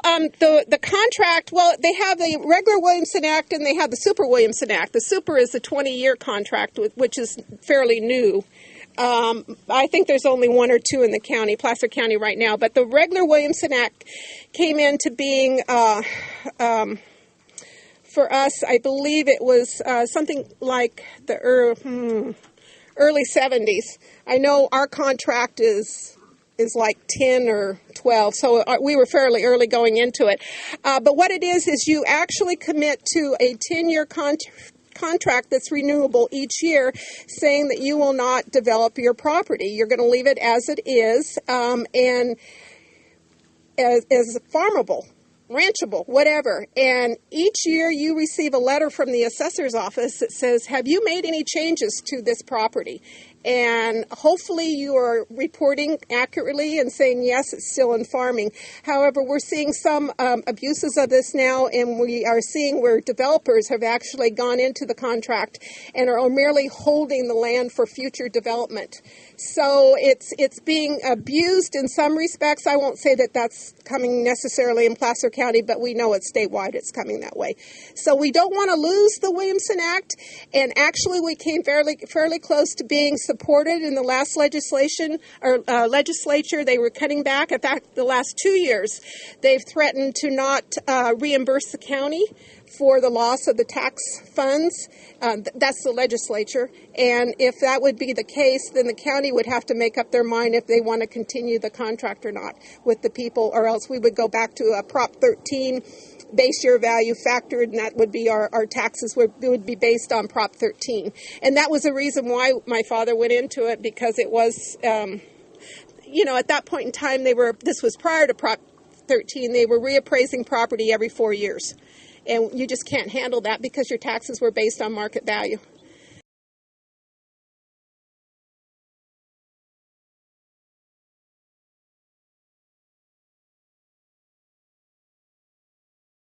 Well, the contract, well, they have the regular Williamson Act and they have the Super Williamson Act. The Super is a 20-year contract, which is fairly new. I think there's only one or two in the county, Placer County right now. But the regular Williamson Act came into being for us, I believe it was something like the early 70s. I know our contract is like 10 or 12, so we were fairly early going into it. But what it is you actually commit to a 10-year contract that's renewable each year, saying that you will not develop your property. You're going to leave it as it is, and as farmable, ranchable, whatever. And each year you receive a letter from the assessor's office that says, have you made any changes to this property? And hopefully you are reporting accurately and saying, yes, it's still in farming. However, we're seeing some abuses of this now, and we are seeing where developers have actually gone into the contract and are merely holding the land for future development. So it's being abused in some respects. I won't say that that's coming necessarily in Placer County, but we know it's statewide. It's coming that way. So we don't want to lose the Williamson Act, and actually we came fairly close to being supported in the last legislature. They were cutting back. In fact, the last 2 years, they've threatened to not reimburse the county for the loss of the tax funds. That's the legislature. And if that would be the case, then the county would have to make up their mind if they want to continue the contract or not with the people, or else we would go back to a Prop 13 base year value factored, and that would be our taxes would be based on Prop 13. And that was the reason why my father went into it, because it was, at that point in time, this was prior to Prop 13, they were reappraising property every 4 years. And you just can't handle that because your taxes were based on market value.